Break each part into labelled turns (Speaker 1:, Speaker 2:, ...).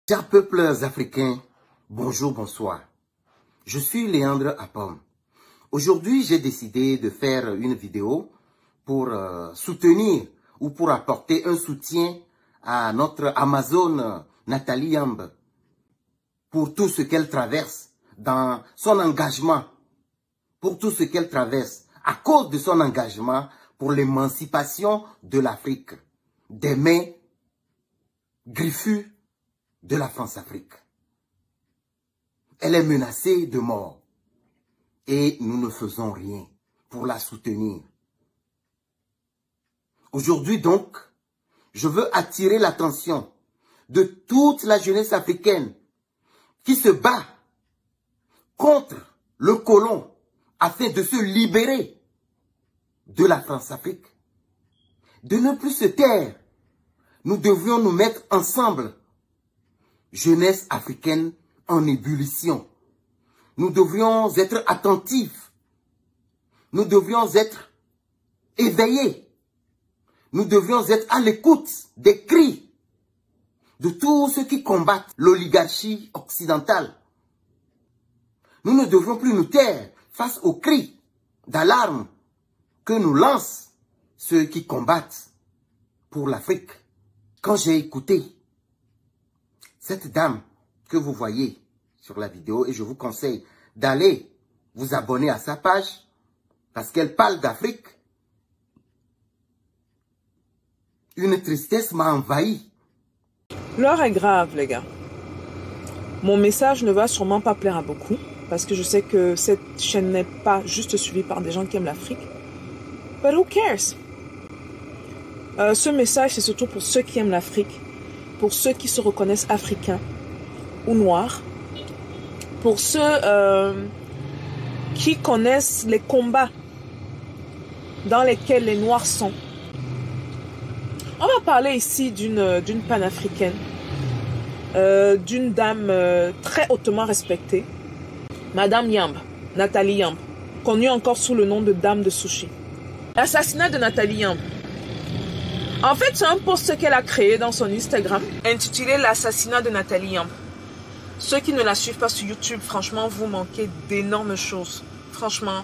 Speaker 1: Chers peuples africains, bonjour, bonsoir. Je suis Léandre Apom. Aujourd'hui, j'ai décidé de faire une vidéo pour soutenir ou pour apporter un soutien à notre Amazone Nathalie Yambe pour tout ce qu'elle traverse dans son engagement, pour tout ce qu'elle traverse à cause de son engagement pour l'émancipation de l'Afrique, des mains griffues de la France-Afrique. Elle est menacée de mort et nous ne faisons rien pour la soutenir. Aujourd'hui donc, je veux attirer l'attention de toute la jeunesse africaine qui se bat contre le colon afin de se libérer de la France-Afrique, de ne plus se taire. Nous devrions nous mettre ensemble, jeunesse africaine en ébullition. Nous devrions être attentifs. Nous devrions être éveillés. Nous devrions être à l'écoute des cris de tous ceux qui combattent l'oligarchie occidentale. Nous ne devrions plus nous taire face aux cris d'alarme que nous lancent ceux qui combattent pour l'Afrique. Quand j'ai écouté cette dame que vous voyez sur la vidéo, et je vous conseille d'aller vous abonner à sa page, parce qu'elle parle d'Afrique, une tristesse m'a envahi.
Speaker 2: L'heure est grave, les gars. Mon message ne va sûrement pas plaire à beaucoup, parce que je sais que cette chaîne n'est pas juste suivie par des gens qui aiment l'Afrique. But who cares? Ce message, c'est surtout pour ceux qui aiment l'Afrique, pour ceux qui se reconnaissent africains ou noirs, pour ceux qui connaissent les combats dans lesquels les noirs sont. On va parler ici d'une panafricaine, d'une dame très hautement respectée, Madame Yambe, Nathalie Yambe, connue encore sous le nom de Dame de Sushi. L'assassinat de Nathalie Yambe. En fait, c'est un post qu'elle a créé dans son Instagram, intitulé L'assassinat de Nathalie Yambe. Ceux qui ne la suivent pas sur YouTube, franchement, vous manquez d'énormes choses. Franchement.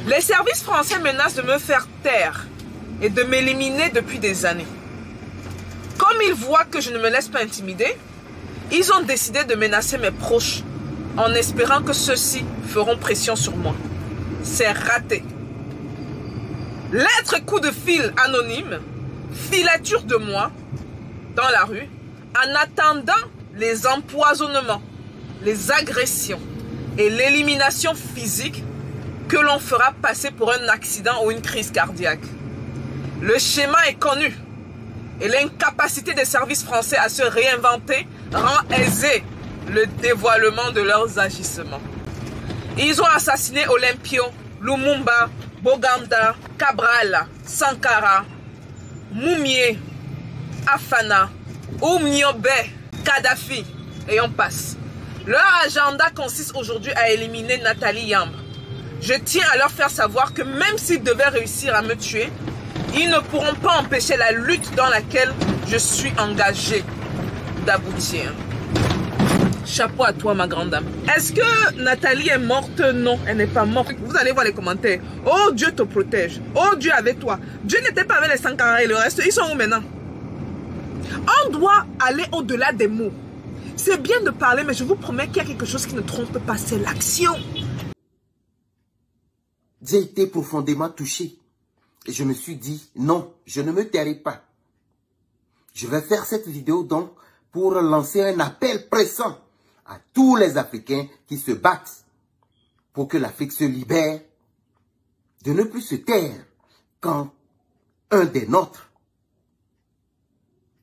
Speaker 2: Les services français menacent de me faire taire et de m'éliminer depuis des années. Comme ils voient que je ne me laisse pas intimider, ils ont décidé de menacer mes proches en espérant que ceux-ci feront pression sur moi. C'est raté. Lettres coup de fil anonyme, filature de moi dans la rue, en attendant les empoisonnements, les agressions et l'élimination physique que l'on fera passer pour un accident ou une crise cardiaque. Le schéma est connu et l'incapacité des services français à se réinventer rend aisé le dévoilement de leurs agissements. Ils ont assassiné Olympio, Lumumba, Boganda, Cabral, Sankara, Moumié, Afana, Oumniobe, Kadhafi, et on passe. Leur agenda consiste aujourd'hui à éliminer Nathalie Yambe. Je tiens à leur faire savoir que même s'ils devaient réussir à me tuer, ils ne pourront pas empêcher la lutte dans laquelle je suis engagée d'aboutir. Chapeau à toi, ma grande dame. Est-ce que Nathalie est morte? Non, elle n'est pas morte. Vous allez voir les commentaires. Oh, Dieu te protège. Oh, Dieu avec toi. Dieu n'était pas avec les Sankara et le reste. Ils sont où maintenant? On doit aller au-delà des mots. C'est bien de parler, mais je vous promets qu'il y a quelque chose qui ne trompe pas. C'est l'action.
Speaker 1: J'ai été profondément touché. Et je me suis dit, non, je ne me tairai pas. Je vais faire cette vidéo donc pour lancer un appel pressant à tous les Africains qui se battent pour que l'Afrique se libère, de ne plus se taire quand un des nôtres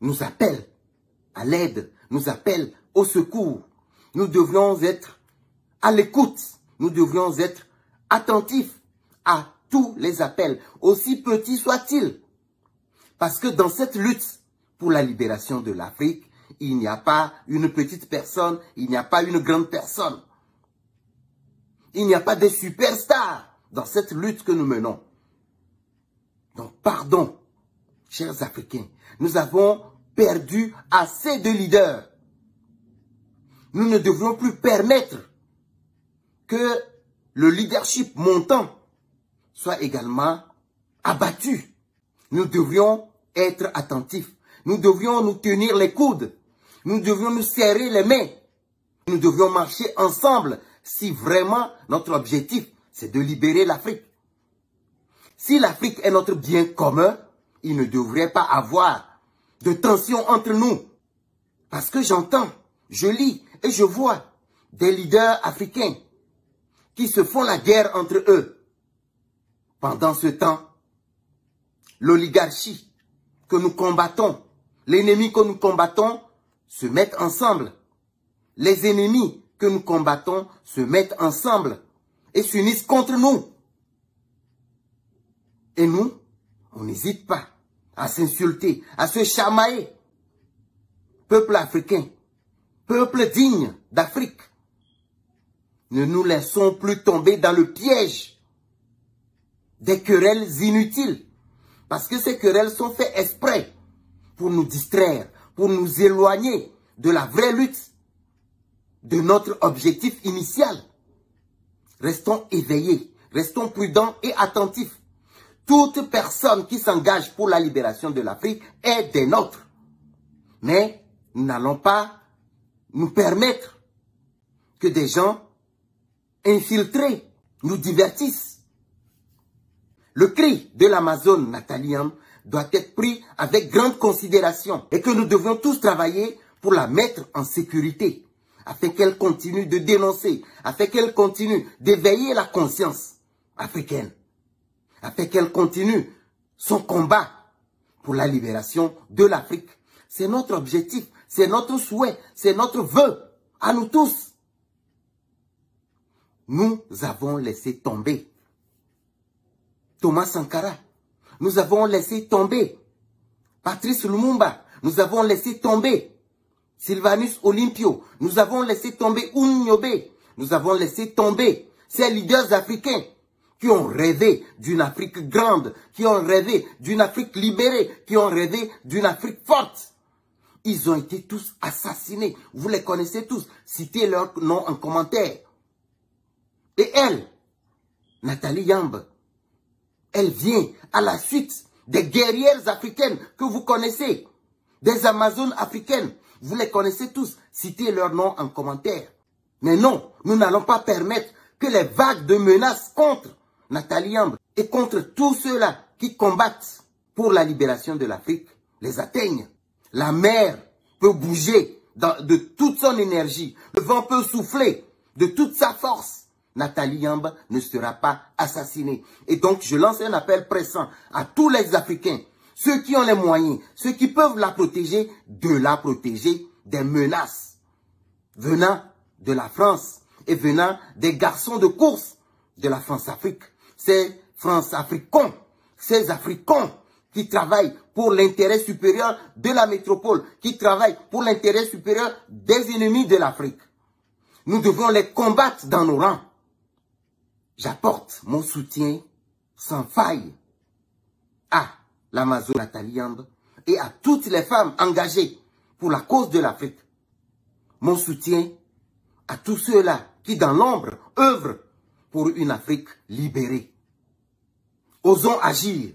Speaker 1: nous appelle à l'aide, nous appelle au secours. Nous devrions être à l'écoute, nous devrions être attentifs à tous les appels, aussi petits soient-ils. Parce que dans cette lutte pour la libération de l'Afrique, il n'y a pas une petite personne, il n'y a pas une grande personne. Il n'y a pas des superstars dans cette lutte que nous menons. Donc, pardon, chers Africains, nous avons perdu assez de leaders. Nous ne devrions plus permettre que le leadership montant soit également abattu. Nous devrions être attentifs. Nous devrions nous tenir les coudes. Nous devrions nous serrer les mains. Nous devrions marcher ensemble si vraiment notre objectif, c'est de libérer l'Afrique. Si l'Afrique est notre bien commun, il ne devrait pas avoir de tension entre nous. Parce que j'entends, je lis et je vois des leaders africains qui se font la guerre entre eux. Pendant ce temps, l'oligarchie que nous combattons, l'ennemi que nous combattons, se mettent ensemble. Les ennemis que nous combattons se mettent ensemble et s'unissent contre nous. Et nous, on n'hésite pas à s'insulter, à se chamailler. Peuple africain, peuple digne d'Afrique, ne nous laissons plus tomber dans le piège des querelles inutiles. Parce que ces querelles sont faites exprès pour nous distraire, pour nous éloigner de la vraie lutte, de notre objectif initial. Restons éveillés, restons prudents et attentifs. Toute personne qui s'engage pour la libération de l'Afrique est des nôtres. Mais nous n'allons pas nous permettre que des gens infiltrés nous divertissent. Le cri de l'Amazone, Nathalie Yamb, doit être pris avec grande considération et que nous devons tous travailler pour la mettre en sécurité, afin qu'elle continue de dénoncer, afin qu'elle continue d'éveiller la conscience africaine, afin qu'elle continue son combat pour la libération de l'Afrique. C'est notre objectif, c'est notre souhait, c'est notre vœu à nous tous. Nous avons laissé tomber Thomas Sankara, nous avons laissé tomber Patrice Lumumba, nous avons laissé tomber Sylvanus Olympio, nous avons laissé tomber Ouniobe, nous avons laissé tomber ces leaders africains qui ont rêvé d'une Afrique grande, qui ont rêvé d'une Afrique libérée, qui ont rêvé d'une Afrique forte. Ils ont été tous assassinés, vous les connaissez tous, citez leur nom en commentaire. Et elle, Nathalie Yamb, elle vient à la suite des guerrières africaines que vous connaissez, des Amazones africaines. Vous les connaissez tous, citez leur nom en commentaire. Mais non, nous n'allons pas permettre que les vagues de menaces contre Nathalie Yamb et contre tous ceux-là qui combattent pour la libération de l'Afrique les atteignent. La mer peut bouger de toute son énergie. Le vent peut souffler de toute sa force. Nathalie Yamb ne sera pas assassinée. Et donc, je lance un appel pressant à tous les Africains, ceux qui ont les moyens, ceux qui peuvent la protéger, de la protéger des menaces venant de la France et venant des garçons de course de la France-Afrique. Ces France-Africains, ces Africains qui travaillent pour l'intérêt supérieur de la métropole, qui travaillent pour l'intérêt supérieur des ennemis de l'Afrique. Nous devons les combattre dans nos rangs. J'apporte mon soutien sans faille à l'Amazone Nathalie Yamb et à toutes les femmes engagées pour la cause de l'Afrique. Mon soutien à tous ceux-là qui, dans l'ombre, œuvrent pour une Afrique libérée. Osons agir.